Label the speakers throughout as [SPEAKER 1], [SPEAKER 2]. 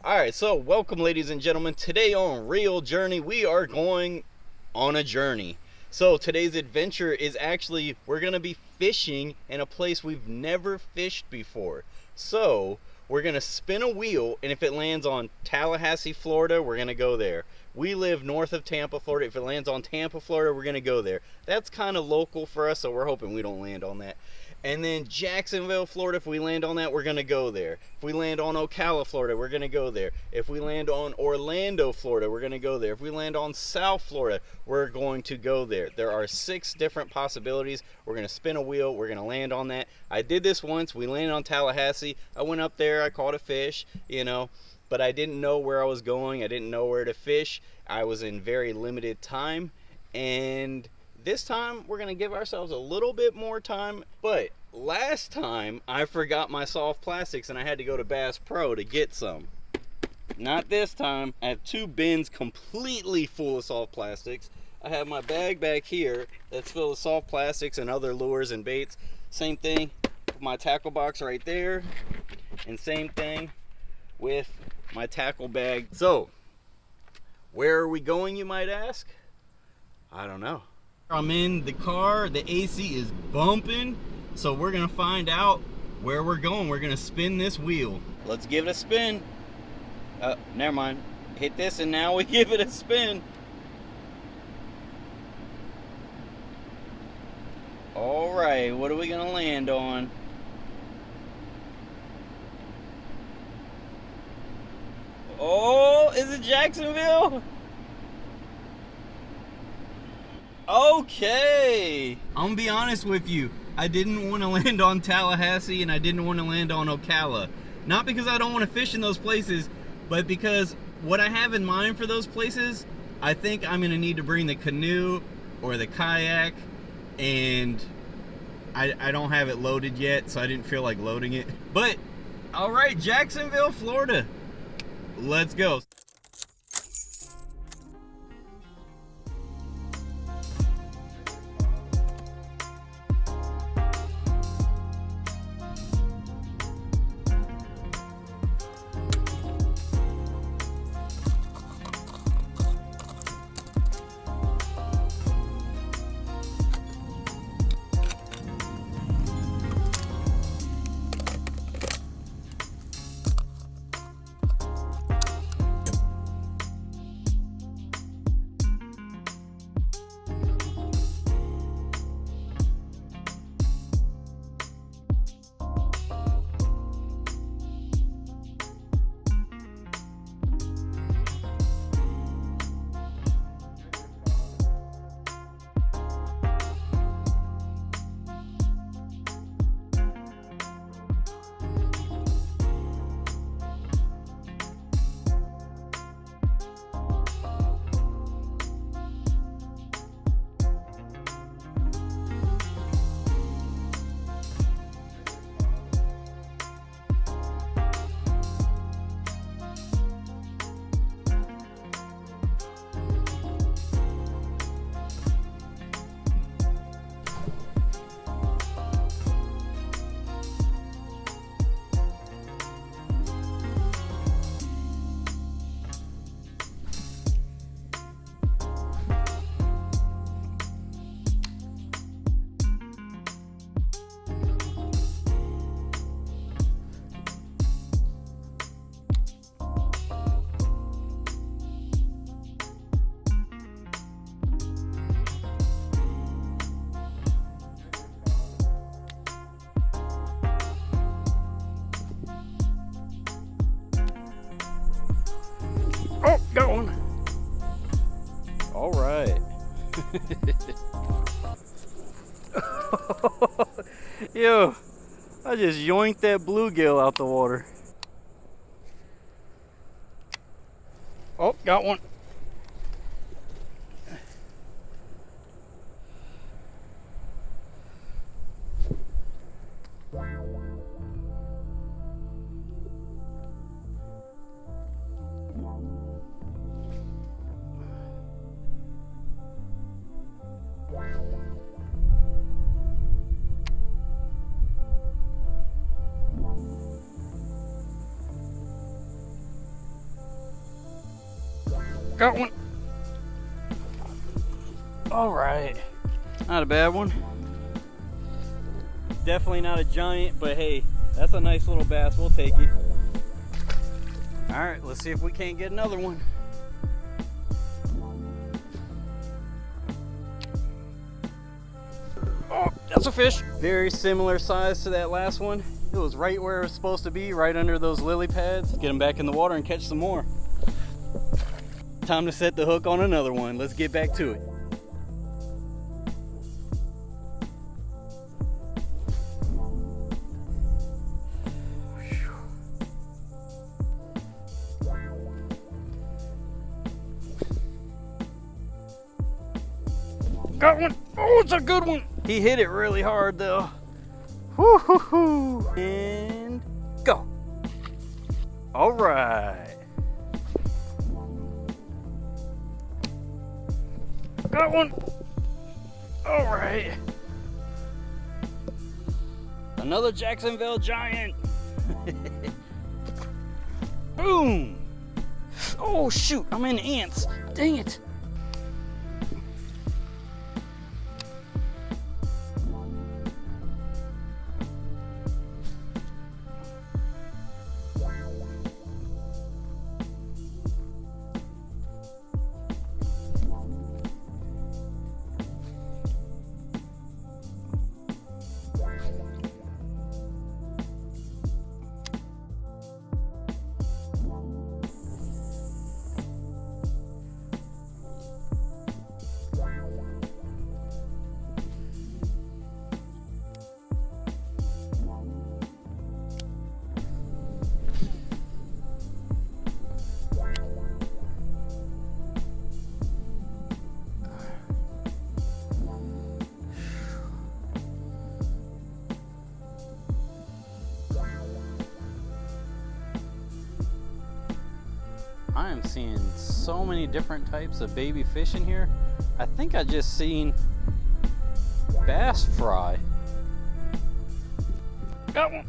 [SPEAKER 1] Alright, so welcome ladies and gentlemen. Today on Real Journey, we are going on a journey. So today's adventure is actually, we're going to be fishing in a place we've never fished before. So we're going to spin a wheel, and if it lands on Tallahassee, Florida, we're going to go there. We live north of Tampa, Florida. If it lands on Tampa, Florida, we're going to go there. That's kind of local for us, so we're hoping we don't land on that. And then Jacksonville, Florida, if we land on that, we're going to go there. If we land on Ocala, Florida, we're going to go there. If we land on Orlando, Florida, we're going to go there. If we land on South Florida, we're going to go there. There are 6 different possibilities. We're going to spin a wheel. We're going to land on that. I did this once. We landed on Tallahassee. I went up there. I caught a fish, but I didn't know where I was going. I didn't know where to fish. I was in very limited time, and this time we're going to give ourselves a little bit more time. But last time I forgot my soft plastics and I had to go to Bass Pro to get some. Not this time. I have 2 bins completely full of soft plastics. I have my bag back here that's filled with soft plastics and other lures and baits. Same thing with my tackle box right there, and same thing with my tackle bag. So where are we going, you might ask? I don't know. I'm in the car, the AC is bumping, so we're gonna find out where we're going. We're gonna spin this wheel. Let's give it a spin. Never mind. Hit this and now we give it a spin. All right, what are we gonna land on? Oh, is it Jacksonville? Okay. I'm gonna be honest with you. I didn't want to land on Tallahassee and I didn't want to land on Ocala. Not because I don't want to fish in those places, but because what I have in mind for those places, I think I'm gonna need to bring the canoe or the kayak, and I don't have it loaded yet, so I didn't feel like loading it. But all right, Jacksonville, Florida. Let's go. Oh, got one. All right. Yo, I just yoinked that bluegill out the water. Oh, got one. Got one. All right. Not a bad one. Definitely not a giant, but hey, that's a nice little bass. We'll take it. All right, let's see if we can't get another one. Oh, that's a fish. Very similar size to that last one. It was right where it was supposed to be, right under those lily pads. Get them back in the water and catch some more. Time to set the hook on another one. Let's get back to it. Got one. Oh, it's a good one. He hit it really hard though. Woo hoo hoo. And go. All right. Got one. All right. Another Jacksonville giant. Boom. Oh shoot, I'm in ants. Dang it. I am seeing so many different types of baby fish in here. I think I just seen bass fry. Got one.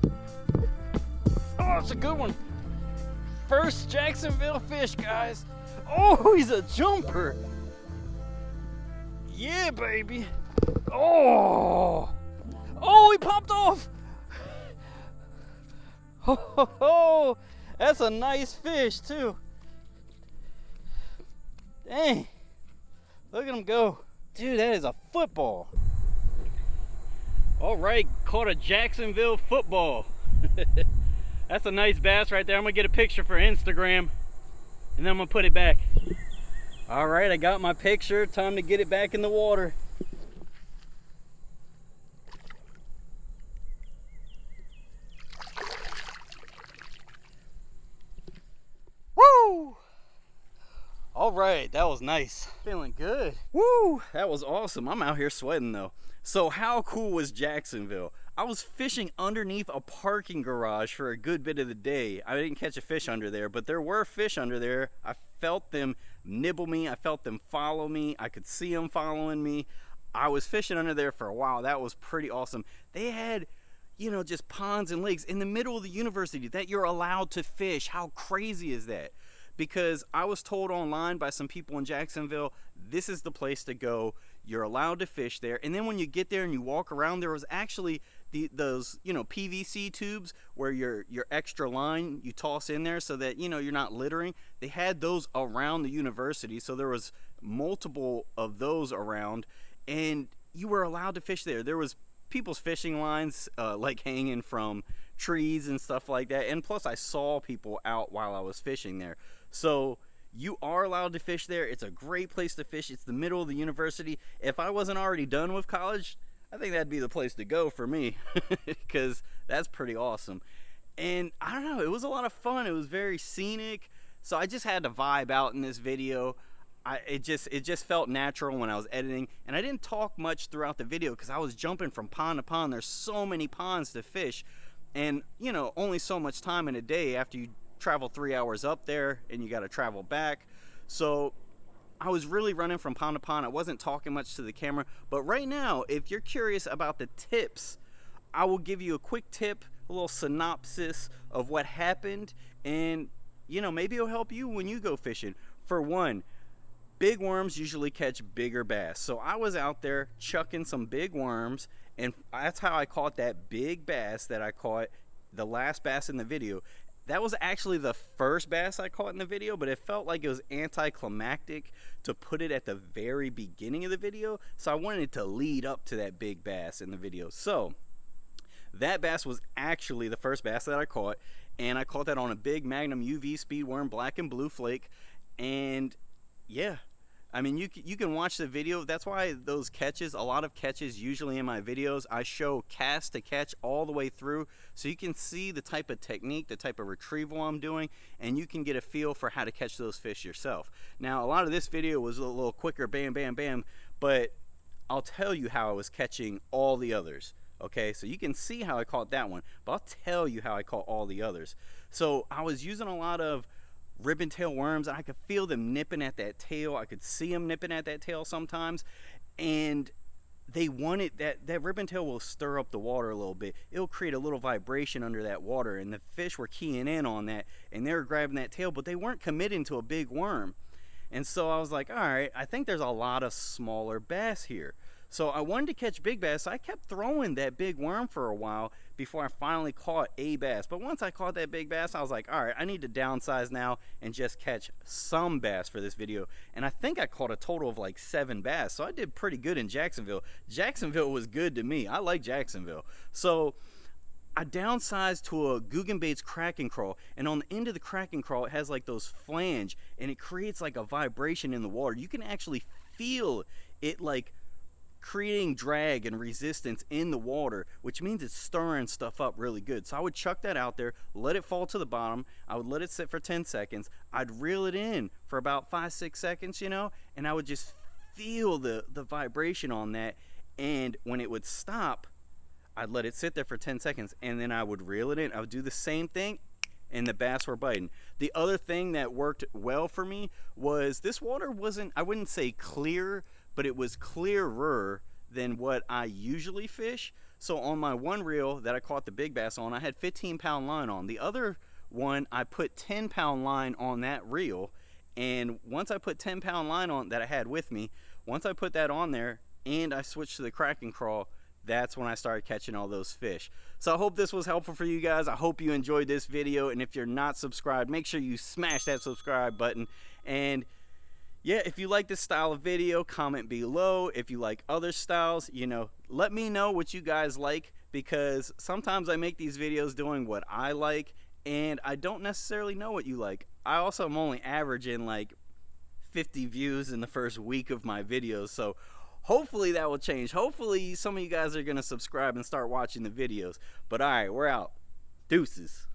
[SPEAKER 1] Oh, it's a good one. First Jacksonville fish, guys. Oh, he's a jumper. Yeah, baby. Oh, he popped off. Oh, that's a nice fish too. Dang, look at him go. Dude, that is a football. All right, caught a Jacksonville football. That's a nice bass right there. I'm gonna get a picture for Instagram and then I'm gonna put it back. All right, I got my picture. Time to get it back in the water. Woo! All right, that was nice. Feeling good. Woo, that was awesome. I'm out here sweating though. So how cool was Jacksonville? I was fishing underneath a parking garage for a good bit of the day. I didn't catch a fish under there, but there were fish under there. I felt them nibble me. I felt them follow me. I could see them following me. I was fishing under there for a while. That was pretty awesome. They had, you know, just ponds and lakes in the middle of the university that you're allowed to fish. How crazy is that? Because I was told online by some people in Jacksonville, this is the place to go. You're allowed to fish there. And then when you get there and you walk around, there was actually those, you know, PVC tubes where your extra line you toss in there so that, you know, you're not littering. They had those around the university, so there was multiple of those around, and you were allowed to fish there. There was people's fishing lines like hanging from trees and stuff like that, and plus I saw people out while I was fishing there. So you are allowed to fish there. It's a great place to fish. It's the middle of the university. If I wasn't already done with college, I think that'd be the place to go for me because that's pretty awesome. And I don't know, it was a lot of fun. It was very scenic. So I just had to vibe out in this video. It just felt natural when I was editing, and I didn't talk much throughout the video because I was jumping from pond to pond. There's so many ponds to fish, and you know, only so much time in a day after you travel 3 hours up there and you got to travel back. So I was really running from pond to pond. I wasn't talking much to the camera, but right now, if you're curious about the tips, I will give you a quick tip, a little synopsis of what happened, and you know, maybe it'll help you when you go fishing. For one, big worms usually catch bigger bass. So I was out there chucking some big worms, and that's how I caught that big bass that I caught, the last bass in the video. That was actually the first bass I caught in the video, but it felt like it was anticlimactic to put it at the very beginning of the video, so I wanted it to lead up to that big bass in the video. So that bass was actually the first bass that I caught, and I caught that on a big Magnum UV speed worm, black and blue flake. And yeah, I mean, you can watch the video. That's why those catches, a lot of catches usually in my videos, I show cast to catch all the way through, so you can see the type of technique, the type of retrieval I'm doing, and you can get a feel for how to catch those fish yourself. Now, a lot of this video was a little quicker, bam, bam, bam, but I'll tell you how I was catching all the others. Okay, so you can see how I caught that one, but I'll tell you how I caught all the others. So I was using a lot of ribbon tail worms, and I could feel them nipping at that tail. I could see them nipping at that tail sometimes, and they wanted that ribbon tail will stir up the water a little bit. It'll create a little vibration under that water, and the fish were keying in on that, and they were grabbing that tail, but they weren't committing to a big worm. And so I was like, all right, I think there's a lot of smaller bass here. So I wanted to catch big bass, so I kept throwing that big worm for a while before I finally caught a bass. But once I caught that big bass, I was like, all right, I need to downsize now and just catch some bass for this video. And I think I caught a total of like 7 bass, so I did pretty good in Jacksonville. Jacksonville was good to me. I like Jacksonville. So I downsized to a Guggen Baits crack and crawl, and on the end of the crack and crawl, it has like those flange, and it creates like a vibration in the water. You can actually feel it like creating drag and resistance in the water, which means it's stirring stuff up really good. So I would chuck that out there, let it fall to the bottom, I would let it sit for 10 seconds, I'd reel it in for about 5-6 seconds, you know, and I would just feel the vibration on that. And when it would stop, I'd let it sit there for 10 seconds, and then I would reel it in. I would do the same thing, and the bass were biting. The other thing that worked well for me was this water wasn't, I wouldn't say clear, but it was clearer than what I usually fish. So on my one reel that I caught the big bass on, I had 15-pound line on. The other one, I put 10-pound line on that reel, and once I put 10-pound line on that I had with me, once I put that on there and I switched to the crack and crawl, that's when I started catching all those fish. So I hope this was helpful for you guys. I hope you enjoyed this video, and if you're not subscribed, make sure you smash that subscribe button. And yeah, if you like this style of video, comment below. If you like other styles, you know, let me know what you guys like, because sometimes I make these videos doing what I like, and I don't necessarily know what you like. I also am only averaging like 50 views in the first week of my videos, so hopefully that will change. Hopefully some of you guys are going to subscribe and start watching the videos. But all right, we're out. Deuces.